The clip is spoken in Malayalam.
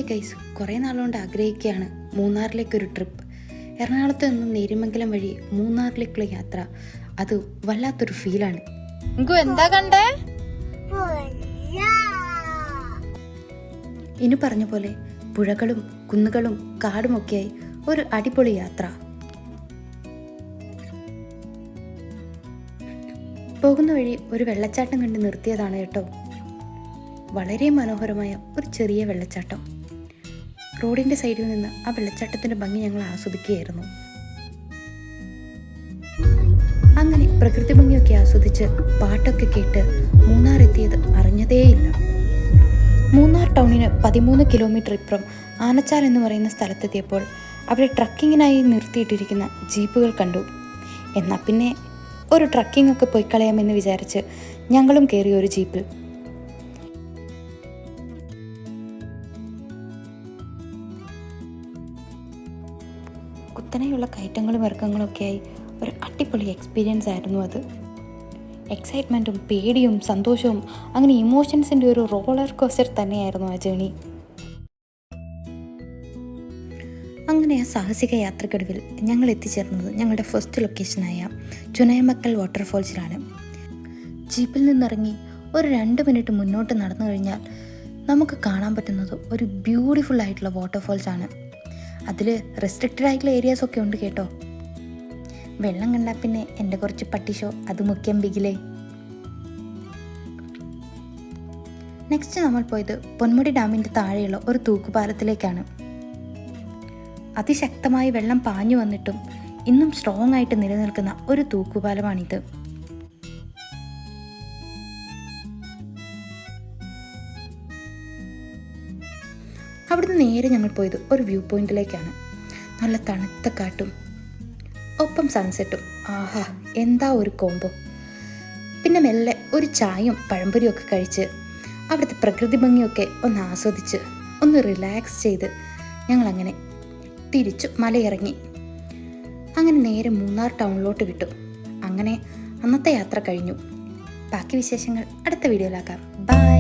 ഗൈസ്, കുറേ നാളുകൊണ്ട് ആഗ്രഹിക്കുകയാണ് മൂന്നാറിലേക്കൊരു ട്രിപ്പ്. എറണാകുളത്ത് നിന്നും നേര്യമംഗലം വഴി മൂന്നാറിലേക്കുള്ള യാത്ര, അത് വല്ലാത്തൊരു ഫീലാണ്. എന്താ കണ്ടേ? ഇനി പറഞ്ഞ പോലെ പുഴകളും കുന്നുകളും കാടുമൊക്കെയായി ഒരു അടിപൊളി യാത്ര. പോകുന്ന വഴി ഒരു വെള്ളച്ചാട്ടം കണ്ട് നിർത്തിയതാണ് കേട്ടോ. വളരെ മനോഹരമായ ഒരു ചെറിയ വെള്ളച്ചാട്ടം. റോഡിൻ്റെ സൈഡിൽ നിന്ന് ആ വെള്ളച്ചാട്ടത്തിൻ്റെ ഭംഗി ഞങ്ങൾ ആസ്വദിക്കുകയായിരുന്നു. അങ്ങനെ പ്രകൃതി ഭംഗിയൊക്കെ ആസ്വദിച്ച് പാട്ടൊക്കെ കേട്ട് മൂന്നാർ എത്തിയത് അറിഞ്ഞതേയില്ല. മൂന്നാർ ടൗണിന് 13 കിലോമീറ്റർ ഇപ്പുറം ആനച്ചാൽ എന്ന് പറയുന്ന സ്ഥലത്തെത്തിയപ്പോൾ അവിടെ ട്രക്കിങ്ങിനായി നിർത്തിയിട്ടിരിക്കുന്ന ജീപ്പുകൾ കണ്ടു. എന്നാൽ പിന്നെ ഒരു ട്രക്കിംഗ് ഒക്കെ പോയി കളയാമെന്ന് വിചാരിച്ച് ഞങ്ങളും കയറി ഒരു ജീപ്പിൽ. കുത്തനെയുള്ള കയറ്റങ്ങളും ഇറക്കങ്ങളും ഒക്കെയായി ഒരു അടിപൊളി എക്സ്പീരിയൻസ് ആയിരുന്നു അത്. എക്സൈറ്റ്മെൻറ്റും പേടിയും സന്തോഷവും അങ്ങനെ ഇമോഷൻസിൻ്റെ ഒരു റോളർ കോസ്റ്റർ തന്നെയായിരുന്നു ആ ജേണി. അങ്ങനെ ആ സാഹസിക യാത്രക്കൊടുവിൽ ഞങ്ങൾ എത്തിച്ചേർന്നത് ഞങ്ങളുടെ ഫസ്റ്റ് ലൊക്കേഷനായ ചുനയമക്കൽ വാട്ടർഫോൾസിലാണ്. ജീപ്പിൽ നിന്നിറങ്ങി ഒരു 2 മിനിറ്റ് മുന്നോട്ട് നടന്നു കഴിഞ്ഞാൽ നമുക്ക് കാണാൻ പറ്റുന്നത് ഒരു ബ്യൂട്ടിഫുൾ ആയിട്ടുള്ള വാട്ടർഫോൾസാണ്. അതിൽ റെസ്ട്രിക്റ്റഡ് ആയിട്ടുള്ള ഏരിയാസൊക്കെ ഉണ്ട് കേട്ടോ. വെള്ളം കണ്ടാൽ പിന്നെ എൻ്റെ കുറച്ച് പട്ടിഷോ അത് മുഖ്യം ബിഗിലേ. നെക്സ്റ്റ് നമ്മൾ പോയത് പൊന്മുടി ഡാമിൻ്റെ താഴെയുള്ള ഒരു തൂക്കുപാലത്തിലേക്കാണ്. അതിശക്തമായി വെള്ളം പാഞ്ഞു വന്നിട്ടും ഇന്നും സ്ട്രോങ് ആയിട്ട് നിലനിൽക്കുന്ന ഒരു തൂക്കുപാലമാണിത്. അവിടുന്ന് നേരെ ഞങ്ങൾ പോയത് ഒരു വ്യൂ പോയിന്റിലേക്കാണ്. നല്ല തണുത്ത കാറ്റും ഒപ്പം സൺസെറ്റും. ആഹാ, എന്താ ഒരു കോംബോ. പിന്നെ മെല്ലെ ഒരു ചായയും പഴംപൊരിയും ഒക്കെ കഴിച്ച് അവിടുത്തെ പ്രകൃതി ഭംഗിയൊക്കെ ഒന്ന് ആസ്വദിച്ച് ഒന്ന് റിലാക്സ് ചെയ്ത് ഞങ്ങളങ്ങനെ തിരിച്ചു മലയിറങ്ങി. അങ്ങനെ നേരെ മൂന്നാർ ടൗണിലോട്ട് വിട്ടു. അങ്ങനെ അന്നത്തെ യാത്ര കഴിഞ്ഞു. ബാക്കി വിശേഷങ്ങൾ അടുത്ത വീഡിയോയിലാക്കാം. ബൈ.